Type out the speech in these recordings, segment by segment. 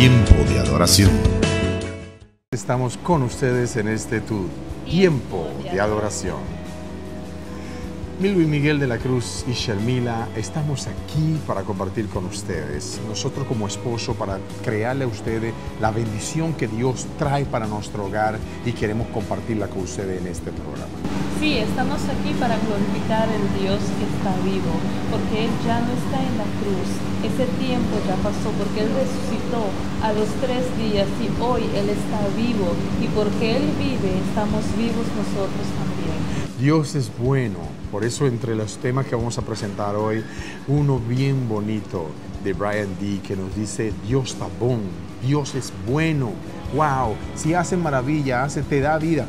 Tiempo de adoración. Estamos con ustedes en este tu tiempo de adoración. Luis Miguel de la Cruz y Sharmila, estamos aquí para compartir con ustedes, nosotros como esposo, para crearle a ustedes la bendición que Dios trae para nuestro hogar y queremos compartirla con ustedes en este programa. Sí, estamos aquí para glorificar al Dios que está vivo, porque Él ya no está en la cruz. Ese tiempo ya pasó, porque Él resucitó a los 3 días y hoy Él está vivo, y porque Él vive, estamos vivos nosotros también. Dios es bueno, por eso entre los temas que vamos a presentar hoy, uno bien bonito de Brian D. que nos dice, Dios está bon, Dios es bueno, wow, si hace maravilla, te da vida.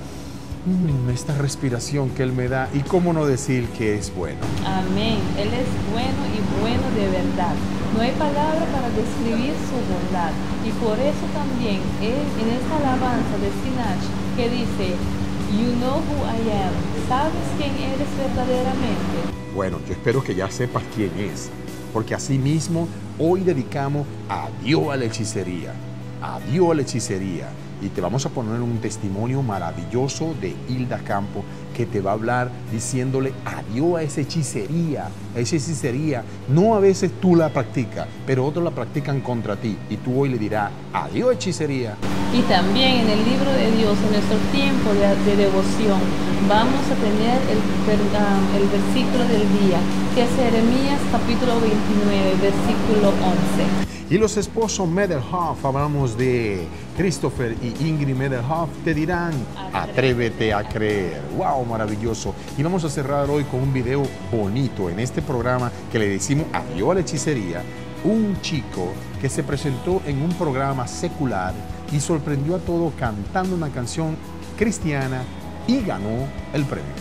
Esta respiración que Él me da, y cómo no decir que es bueno. Amén, Él es bueno y bueno de verdad. No hay palabra para describir su bondad, y por eso también Él en esta alabanza de Sinach que dice, You know who I am. ¿Sabes quién eres verdaderamente? Bueno, yo espero que ya sepas quién es, porque así mismo hoy dedicamos adiós a la hechicería, adiós a la hechicería, y te vamos a poner un testimonio maravilloso de Hilda Campo, que te va a hablar diciéndole adiós a esa hechicería, no a veces tú la practicas, pero otros la practican contra ti, y tú hoy le dirás adiós hechicería. Y también en el libro de Dios, en nuestro tiempo de devoción, vamos a tener el versículo del día, que es Jeremías capítulo 29, versículo 11. Y los esposos Mederhoff, hablamos de Christopher y Ingrid Mederhoff, te dirán, atrévete a creer. ¡Wow! Maravilloso. Y vamos a cerrar hoy con un video bonito en este programa que le decimos adiós a la hechicería. Un chico que se presentó en un programa secular y sorprendió a todos cantando una canción cristiana y ganó el premio.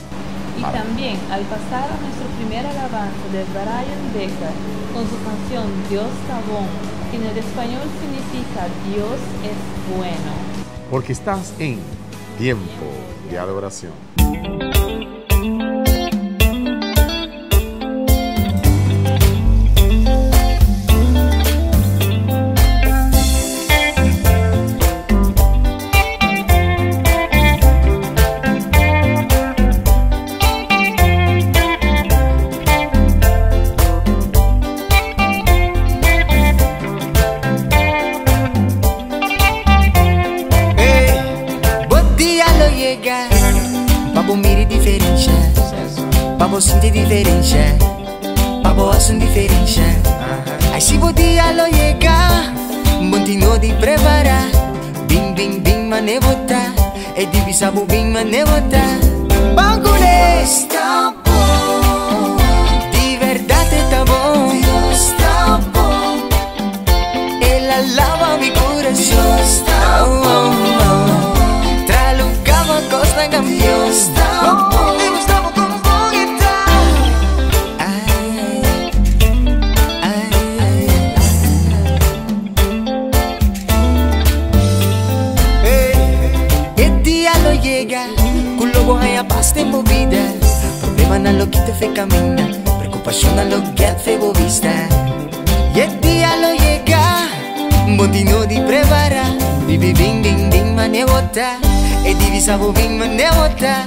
Y también, al pasar a nuestra primera alabanza de Brian Becker con su canción Dios está bon, que en el español significa Dios es bueno. Porque estás en tiempo de adoración. Papo sente diferença, papo assun diferença. Aí se o dia lo llega, continua de preparar. Bim, bim, bim, mane botar. É divisa, bim, mane botar. Bagulho está bom, de verdade está bom. Deus está bom, ela lava mi coração. Está bom, trae lugar a costa campeão. Está bom. Tempo vida, problema na lo que te fe camina, preocupación na lo que te vista. Y el día lo llega, continúo de preparar. Bibi bing bing bing mane bota, e divisa bo bing mane bota.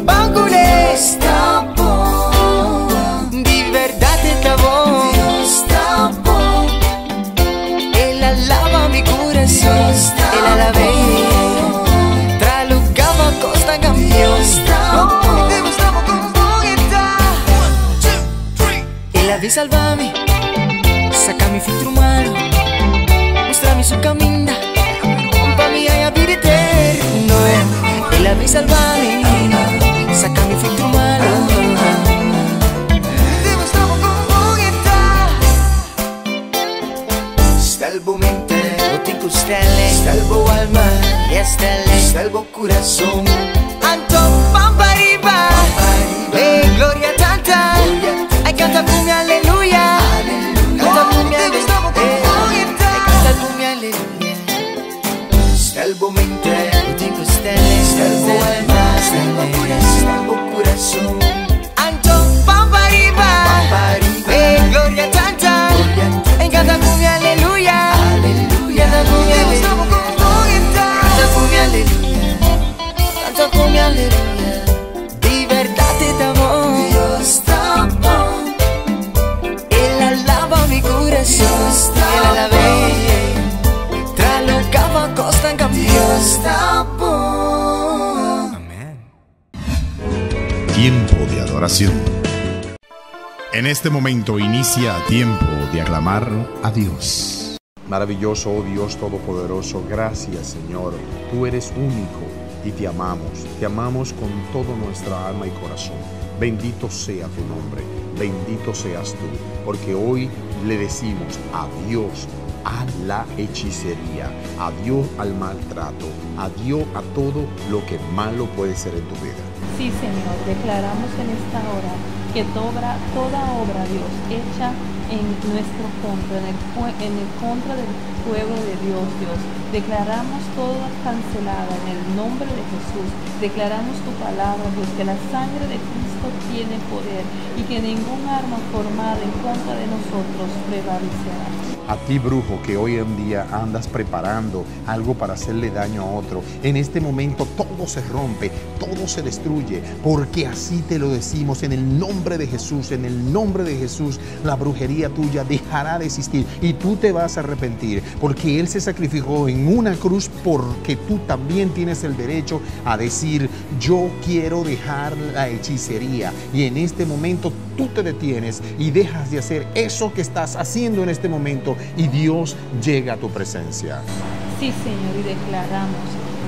Bagulho está bom, de verdade está bom. Deus está bom, ela lava mi coração, ela lava. Trae lugar a costa campeão. Ella salvami, sacami filtro umano, mostrami su cammina, compami a vivere eterno. Ella vi salvami, sacami filtro umano. Salvo mente, botico stelle, salvo alma e stelle, salvo corazón. Anto pampariba, e gloria tanta. Ay, canta con mi aleluya, canta con mi aleluya, canta con mi aleluya. Salvo mente, digo stelle, salvo alma, salvo corazón. Anto pampariba, gloria tanta, canta con mi aleluya, canta con mi adoración. En este momento inicia tiempo de aclamar a Dios. Maravilloso, oh Dios Todopoderoso, gracias Señor, tú eres único y te amamos con toda nuestra alma y corazón. Bendito sea tu nombre, bendito seas tú, porque hoy le decimos adiós a la hechicería, adiós al maltrato, adiós a todo lo que malo puede ser en tu vida. Sí, Señor, declaramos en esta hora que toda obra, Dios, hecha en nuestro contra, en el contra del pueblo de Dios, declaramos toda cancelada en el nombre de Jesús. Declaramos tu palabra, Dios, que la sangre de Cristo tiene poder y que ningún arma formada en contra de nosotros prevalecerá. A ti, brujo, que hoy en día andas preparando algo para hacerle daño a otro, en este momento todo se rompe, todo se destruye, porque así te lo decimos en el nombre de Jesús. En el nombre de Jesús, la brujería tuya dejará de existir y tú te vas a arrepentir, porque Él se sacrificó en una cruz, porque tú también tienes el derecho a decir: yo quiero dejar la hechicería. Y en este momento tú te detienes y dejas de hacer eso que estás haciendo en este momento, y Dios llega a tu presencia. Sí, Señor, y declaramos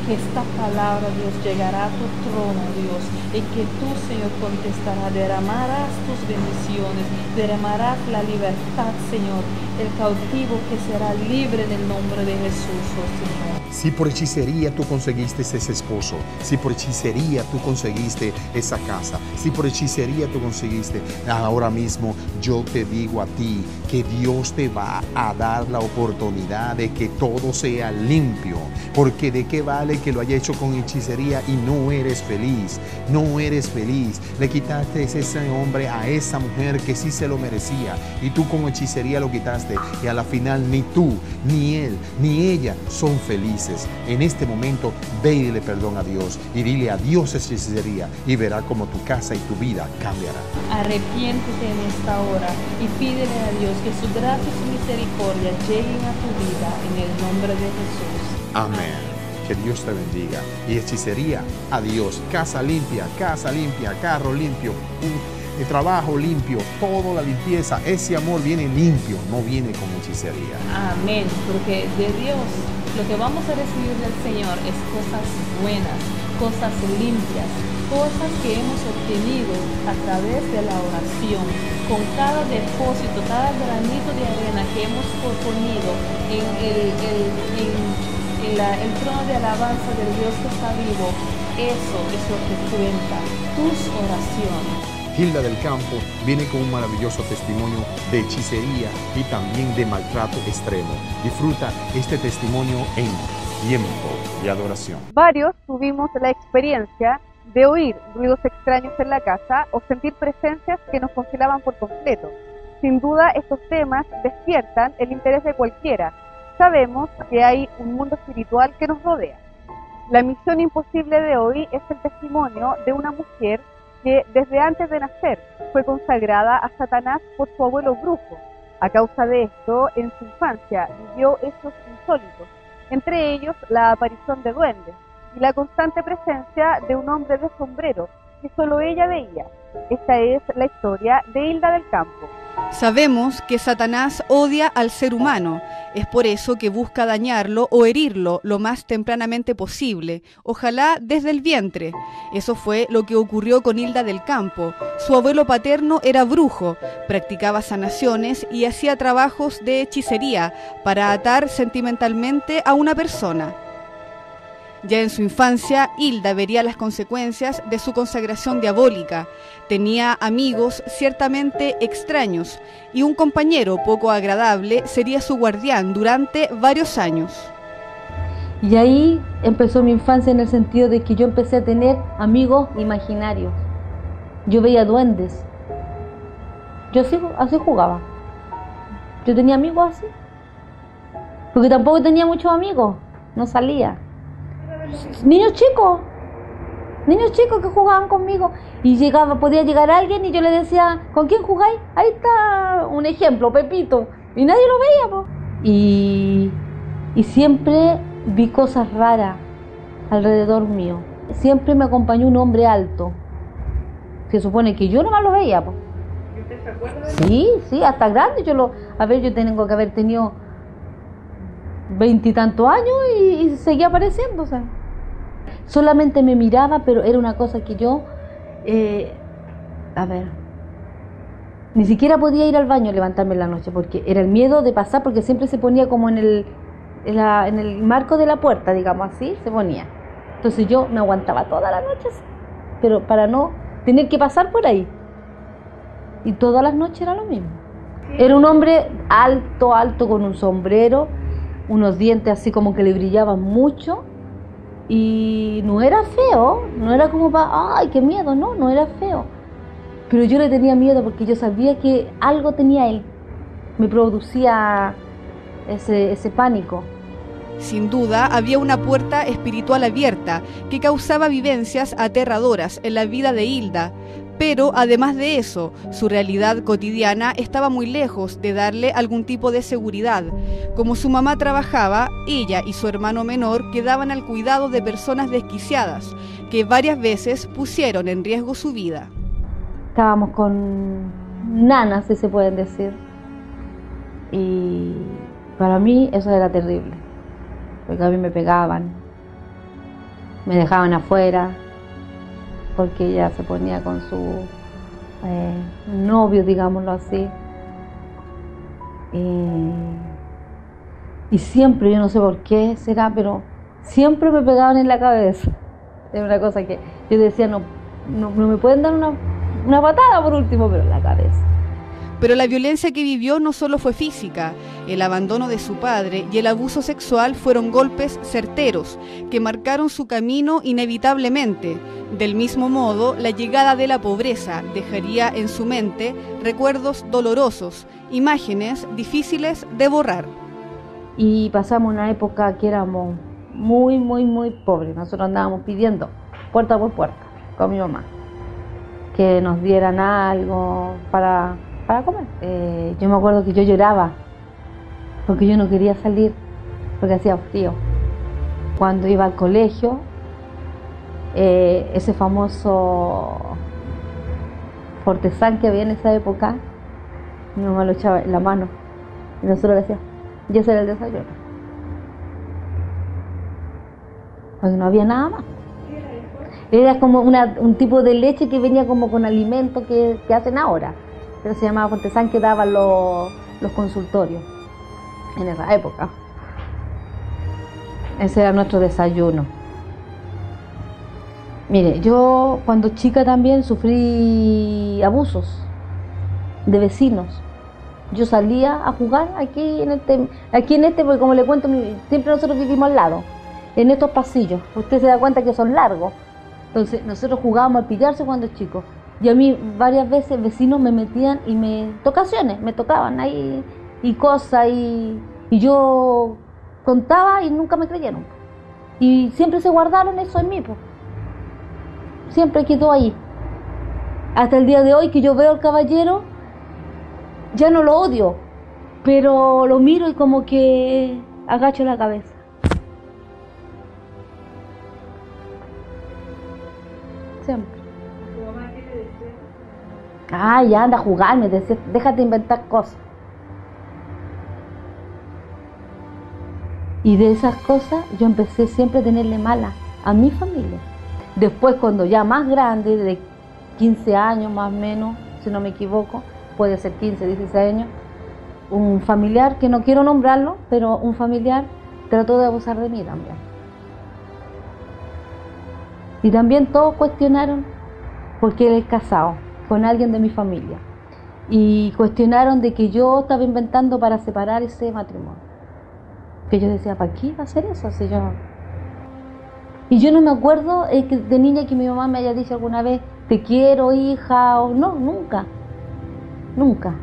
que esta palabra, Dios, llegará a tu trono, Dios, y que tú, Señor, contestarás, derramarás tus bendiciones, derramarás la libertad, Señor, el cautivo que será libre en el nombre de Jesús, oh Señor. Si por hechicería tú conseguiste ese esposo, si por hechicería tú conseguiste esa casa, si por hechicería tú conseguiste, ahora mismo yo te digo a ti que Dios te va a dar la oportunidad de que todo sea limpio, porque de qué vale que lo haya hecho con hechicería y no eres feliz, no eres feliz. Le quitaste ese hombre a esa mujer que sí se lo merecía, y tú con hechicería lo quitaste, y a la final ni tú, ni él, ni ella son felices. En este momento ve y dile perdón a Dios, y dile adiós a esa hechicería, y verá como tu casa y tu vida cambiará. Arrepiéntete en esta hora y pídele a Dios que su gracia y su misericordia lleguen a tu vida en el nombre de Jesús. Amén. Que Dios te bendiga. Y hechicería, adiós. Casa limpia, carro limpio, trabajo limpio, toda la limpieza. Ese amor viene limpio, no viene con hechicería. Amén, porque de Dios lo que vamos a recibir del Señor es cosas buenas, cosas limpias, cosas que hemos obtenido a través de la oración, con cada depósito, cada granito de arena que hemos ponido en el trono de alabanza del Dios que está vivo. Eso es lo que cuenta, tus oraciones. Hilda del Campo viene con un maravilloso testimonio de hechicería y también de maltrato extremo. Disfruta este testimonio en Tiempo de Adoración. Varios tuvimos la experiencia de oír ruidos extraños en la casa o sentir presencias que nos congelaban por completo. Sin duda, estos temas despiertan el interés de cualquiera. Sabemos que hay un mundo espiritual que nos rodea. La misión imposible de hoy es el testimonio de una mujer que desde antes de nacer fue consagrada a Satanás por su abuelo brujo. A causa de esto, en su infancia vivió hechos insólitos, entre ellos la aparición de duendes y la constante presencia de un hombre de sombrero que solo ella veía. Esta es la historia de Hilda del Campo. Sabemos que Satanás odia al ser humano, es por eso que busca dañarlo o herirlo lo más tempranamente posible, ojalá desde el vientre. Eso fue lo que ocurrió con Hilda del Campo. Su abuelo paterno era brujo, practicaba sanaciones y hacía trabajos de hechicería para atar sentimentalmente a una persona. Ya en su infancia, Hilda vería las consecuencias de su consagración diabólica. Tenía amigos ciertamente extraños y un compañero poco agradable sería su guardián durante varios años. Y ahí empezó mi infancia en el sentido de que yo empecé a tener amigos imaginarios. Yo veía duendes. Yo así jugaba. Yo tenía amigos así. Porque tampoco tenía muchos amigos. No salía. Niños chicos que jugaban conmigo, y podía llegar alguien y yo le decía: ¿con quién jugáis? Ahí está un ejemplo, Pepito, y nadie lo veía, po. Y siempre vi cosas raras alrededor mío. Siempre me acompañó un hombre alto, se supone que yo nomás lo veía, pues. ¿Y usted se acuerda de Sí, sí, hasta grande. A ver, yo tengo que haber tenido 20 y tantos años y seguía apareciendo, o sea. Solamente me miraba, pero era una cosa que yo, a ver, ni siquiera podía ir al baño a levantarme en la noche, porque era el miedo de pasar, porque siempre se ponía como en el marco de la puerta, digamos así, se ponía. Entonces yo me aguantaba toda la noche así, pero para no tener que pasar por ahí. Y todas las noches era lo mismo. Era un hombre alto, alto, con un sombrero, unos dientes así como que le brillaban mucho, y no era feo, no era como para, ay, qué miedo, no era feo. Pero yo le tenía miedo porque yo sabía que algo tenía él, me producía ese pánico. Sin duda, había una puerta espiritual abierta que causaba vivencias aterradoras en la vida de Hilda, pero además de eso, su realidad cotidiana estaba muy lejos de darle algún tipo de seguridad. Como su mamá trabajaba, ella y su hermano menor quedaban al cuidado de personas desquiciadas, que varias veces pusieron en riesgo su vida. Estábamos con nanas, si se pueden decir, y para mí eso era terrible, porque a mí me pegaban, me dejaban afuera, porque ella se ponía con su novio, digámoslo así, y siempre, yo no sé por qué será, pero siempre me pegaban en la cabeza. Es una cosa que yo decía, no me pueden dar una patada por último, pero en la cabeza. Pero la violencia que vivió no solo fue física, el abandono de su padre y el abuso sexual fueron golpes certeros que marcaron su camino inevitablemente. Del mismo modo, la llegada de la pobreza dejaría en su mente recuerdos dolorosos, imágenes difíciles de borrar. Y pasamos una época que éramos muy, muy, muy pobres. Nosotros andábamos pidiendo puerta por puerta con mi mamá que nos dieran algo para comer. Yo me acuerdo que yo lloraba porque yo no quería salir, porque hacía frío. Cuando iba al colegio, ese famoso Fortesán que había en esa época, mi mamá lo echaba en la mano y nosotros le decíamos, y ese era el desayuno, porque no había nada más. Era como un tipo de leche que venía como con alimento que hacen ahora, pero se llamaba Fortesán, que daban los consultorios en esa época. Ese era nuestro desayuno. Mire, yo cuando chica también sufrí abusos de vecinos. Yo salía a jugar aquí en este, porque como le cuento, siempre nosotros vivimos al lado, en estos pasillos. Usted se da cuenta que son largos. Entonces nosotros jugábamos al pillarse cuando chicos. Y a mí varias veces vecinos me metían y ocasiones me tocaban ahí y cosas, y yo contaba y nunca me creyeron. Y siempre se guardaron eso en mí, pues. Siempre quedó ahí. Hasta el día de hoy que yo veo al caballero, ya no lo odio, pero lo miro y como que agacho la cabeza. Siempre. ¿Tu mamá qué te decía? Ah, ya anda a jugar, me decía, déjate inventar cosas. Y de esas cosas yo empecé siempre a tenerle mala a mi familia. Después, cuando ya más grande, de 15 años más o menos, si no me equivoco, puede ser 15, 16 años, un familiar, que no quiero nombrarlo, pero un familiar trató de abusar de mí también. Y también todos cuestionaron porque él es casado con alguien de mi familia. Y cuestionaron de que yo estaba inventando para separar ese matrimonio. Que yo decía, ¿para qué iba a hacer eso? Si yo... Y yo no me acuerdo de niña que mi mamá me haya dicho alguna vez, te quiero, hija, o no, nunca. Nunca.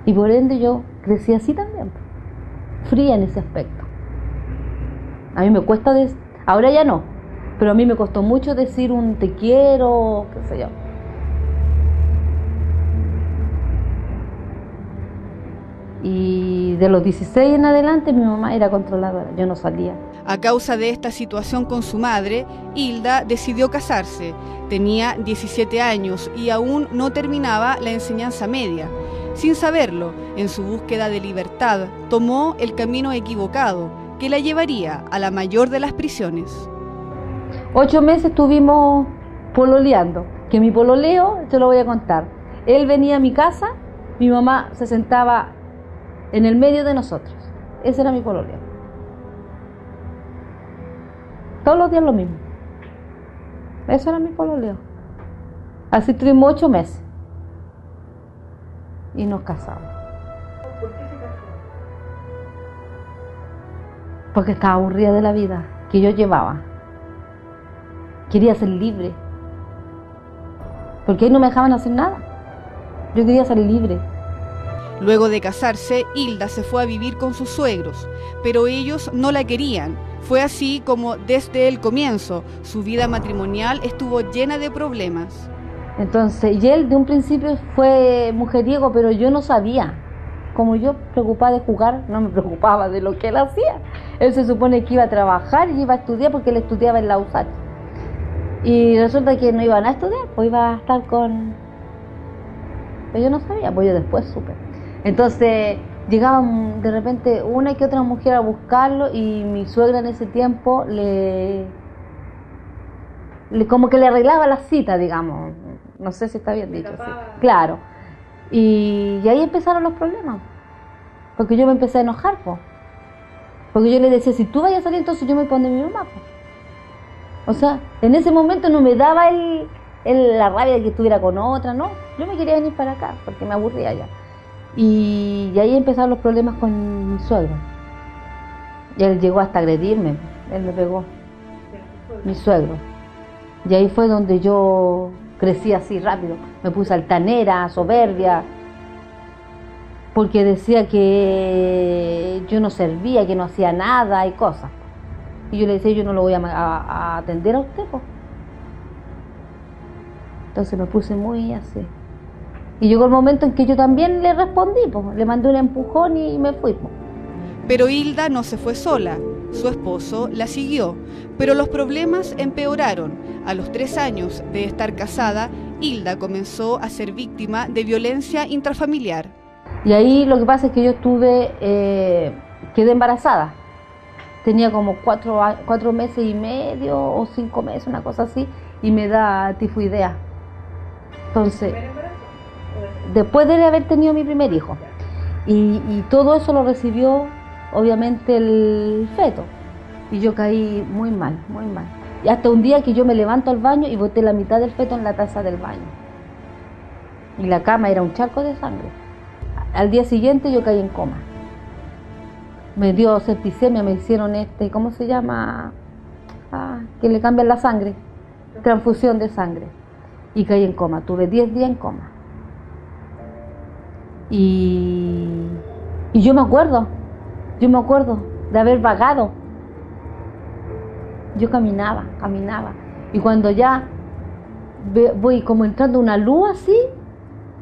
Y por ende yo crecí así también, fría en ese aspecto. A mí me cuesta, ahora ya no, pero a mí me costó mucho decir un te quiero, qué sé yo. Y de los 16 en adelante mi mamá era controladora, yo no salía. A causa de esta situación con su madre, Hilda decidió casarse. Tenía 17 años y aún no terminaba la enseñanza media. Sin saberlo, en su búsqueda de libertad, tomó el camino equivocado, que la llevaría a la mayor de las prisiones. 8 meses estuvimos pololeando, que mi pololeo, te lo voy a contar. Él venía a mi casa, mi mamá se sentaba en el medio de nosotros. Ese era mi pololeo. Todos los días lo mismo. Eso era mi pololeo. Así estuvimos 8 meses. Y nos casamos. ¿Por qué se casó? Porque estaba aburrida de la vida que yo llevaba. Quería ser libre. Porque ahí no me dejaban hacer nada. Yo quería ser libre. Luego de casarse, Hilda se fue a vivir con sus suegros, pero ellos no la querían. Fue así como desde el comienzo su vida matrimonial estuvo llena de problemas. Entonces, y él de un principio fue mujeriego, pero yo no sabía. Como yo preocupada de jugar, no me preocupaba de lo que él hacía. Él se supone que iba a trabajar y iba a estudiar porque él estudiaba en la USACH. Y resulta que no iban a estudiar, pues iba a estar con... Pero yo no sabía, pues yo después supe. Entonces llegaban de repente una que otra mujer a buscarlo y mi suegra en ese tiempo como que le arreglaba la cita, digamos. No sé si está bien dicho. Sí. Claro. Y ahí empezaron los problemas. Porque yo me empecé a enojar, pues. Porque yo le decía, si tú vayas a salir, entonces yo me pongo de mi mamá, pues. O sea, en ese momento no me daba la rabia de que estuviera con otra, no. Yo me quería venir para acá, porque me aburría ya. Y ahí empezaron los problemas con mi suegro. Y él llegó hasta agredirme, él me pegó, mi suegro. Y ahí fue donde yo crecí así rápido. Me puse altanera, soberbia, porque decía que yo no servía, que no hacía nada y cosas. Y yo le decía, yo no lo voy a atender a usted, pues. Entonces me puse muy así. Y llegó el momento en que yo también le respondí, pues. Le mandé un empujón y me fui, pues. Pero Hilda no se fue sola. Su esposo la siguió, pero los problemas empeoraron. A los 3 años de estar casada, Hilda comenzó a ser víctima de violencia intrafamiliar. Y ahí lo que pasa es que yo quedé embarazada. Tenía como 4 meses y medio o 5 meses, una cosa así, y me da tifoidea. Entonces, después de haber tenido mi primer hijo, y todo eso lo recibió obviamente el feto, y yo caí muy mal, muy mal. Y hasta un día que yo me levanto al baño y boté la mitad del feto en la taza del baño. Y la cama era un charco de sangre. Al día siguiente yo caí en coma. Me dio septicemia, me hicieron ¿cómo se llama? Que le cambian la sangre, transfusión de sangre. Y caí en coma, tuve 10 días en coma. Y yo me acuerdo de haber vagado. Yo caminaba. Y cuando ya voy como entrando una luz así,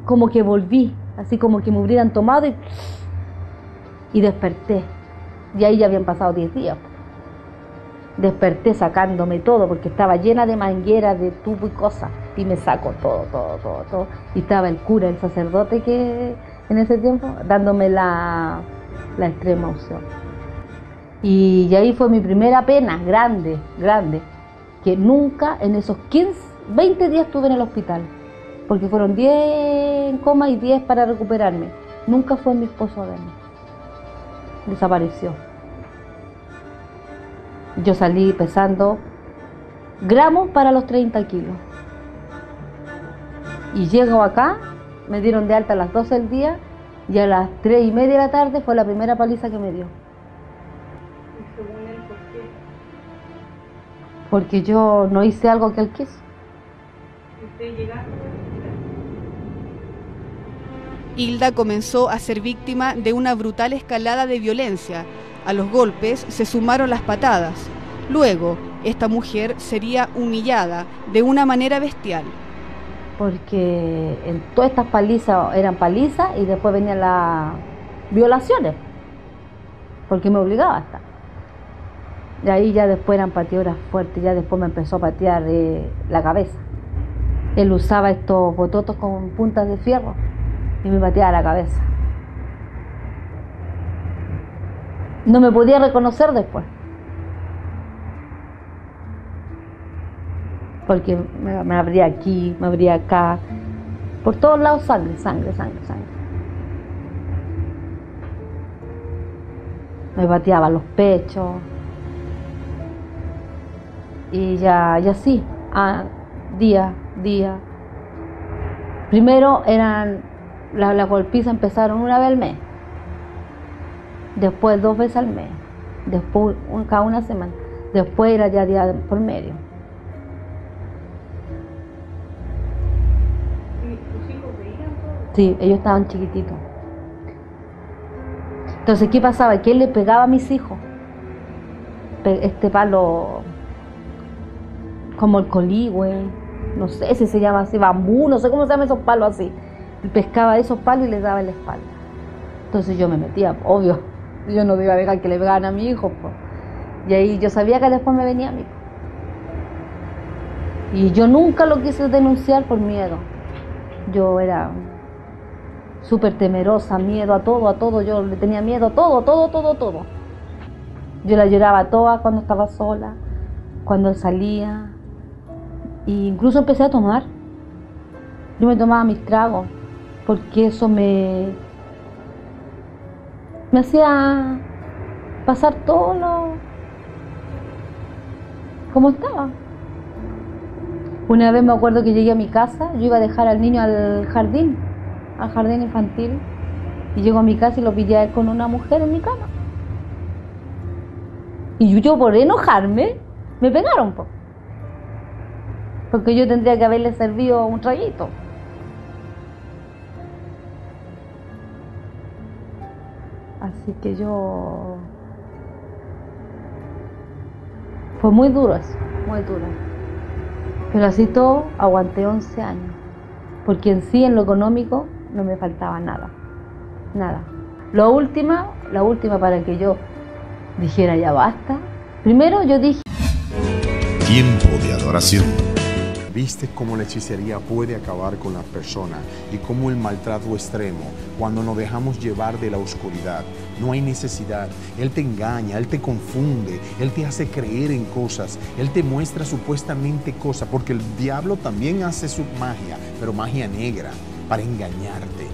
como que volví, así como que me hubieran tomado y desperté. Y ahí ya habían pasado 10 días. Desperté sacándome todo, porque estaba llena de mangueras, de tubo y cosas. Y me sacó todo. Y estaba el cura, el sacerdote que en ese tiempo, dándome la extrema unción. Y ahí fue mi primera pena, grande, que nunca en esos 20 días estuve en el hospital. Porque fueron 10 en coma y 10 para recuperarme. Nunca fue mi esposo a verme. Desapareció. Yo salí pesando gramos para los 30 kilos. Y llego acá, me dieron de alta a las 12 del día y a las 3:30 de la tarde fue la primera paliza que me dio. ¿Y según él por qué? Porque yo no hice algo que él quiso. ¿Y usted llegando? Hilda comenzó a ser víctima de una brutal escalada de violencia. A los golpes se sumaron las patadas. Luego, esta mujer sería humillada de una manera bestial. Porque en todas estas palizas eran palizas y después venían las violaciones. Porque me obligaba a estar. Y ahí ya después eran pateadoras fuertes, ya después me empezó a patear la cabeza. Él usaba estos bototos con puntas de fierro y me pateaba la cabeza. No me podía reconocer después. Porque me abría aquí, me abría acá. Por todos lados sangre, sangre, sangre, sangre. Me pateaba los pechos. Y así, día. Primero eran, las golpizas empezaron una vez al mes. Después 2 veces al mes. Después cada una semana. Después era ya día por medio. Sí, ellos estaban chiquititos. Entonces, ¿qué pasaba? Que él le pegaba a mis hijos. Este palo, como el coligüe, no sé si se llama así, bambú, no sé cómo se llaman esos palos así. Él pescaba esos palos y les daba en la espalda. Entonces yo me metía, obvio. Yo no iba a dejar que le pegaran a mi hijo, pues. Y ahí yo sabía que después me venía a mí. Y yo nunca lo quise denunciar por miedo. Yo era súper temerosa, miedo a todo, yo le tenía miedo a todo. Yo la lloraba toda cuando estaba sola, cuando él salía, e incluso empecé a tomar. Yo me tomaba mis tragos, porque eso me hacía pasar todo como estaba. Una vez me acuerdo que llegué a mi casa, yo iba a dejar al niño al jardín infantil, y llego a mi casa y lo pillé a él con una mujer en mi cama. Y yo por enojarme, me pegaron, porque yo tendría que haberle servido un traguito. Así que fue muy duro eso, muy duro. Pero así todo, aguanté 11 años, porque en sí, en lo económico, no me faltaba nada. La última para que yo dijera ya basta. Primero yo dije: Tiempo de adoración. ¿Viste cómo la hechicería puede acabar con las personas y cómo el maltrato extremo, cuando nos dejamos llevar de la oscuridad? No hay necesidad. Él te engaña, Él te confunde, Él te hace creer en cosas, Él te muestra supuestamente cosas, porque el diablo también hace su magia, pero magia negra, para engañarte,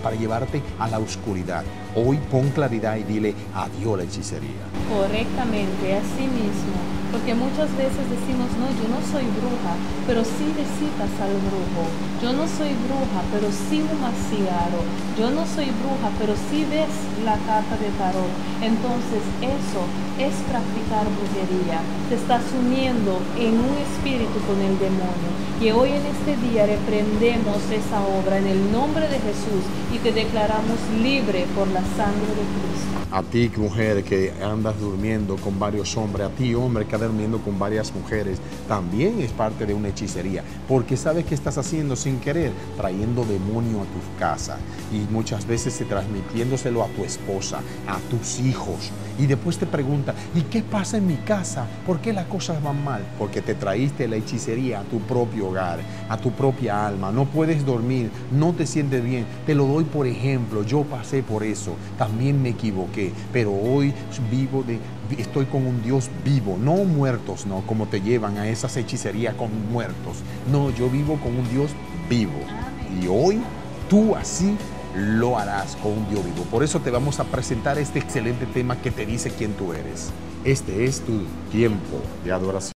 para llevarte a la oscuridad. Hoy pon claridad y dile adiós a la hechicería. Correctamente, así mismo. Porque muchas veces decimos: no, yo no soy bruja, pero sí visitas al brujo. Yo no soy bruja, pero sí fumas cigarro. Yo no soy bruja, pero sí ves la carta de tarot. Entonces eso es practicar brujería. Te estás uniendo en un espíritu con el demonio. Y hoy en este día reprendemos esa obra en el nombre de Jesús y te declaramos libre por la sangre de Cristo. A ti, mujer, que andas durmiendo con varios hombres, a ti, hombre, que andas durmiendo con varias mujeres, también es parte de una hechicería, porque sabes que estás haciendo sin querer, trayendo demonio a tu casa, y muchas veces transmitiéndoselo a tu esposa, a tus hijos, y después te pregunta: ¿y qué pasa en mi casa? ¿Por qué las cosas van mal? Porque te traíste la hechicería a tu propio hogar, a tu propia alma. No puedes dormir, no te sientes bien. Te lo doy por ejemplo, yo pasé por eso, también me equivoqué, pero hoy estoy con un Dios vivo, no muertos, no, como te llevan a esas hechicerías con muertos. No, yo vivo con un Dios vivo. Y hoy tú así lo harás con un Dios vivo. Por eso te vamos a presentar este excelente tema que te dice quién tú eres. Este es tu tiempo de adoración.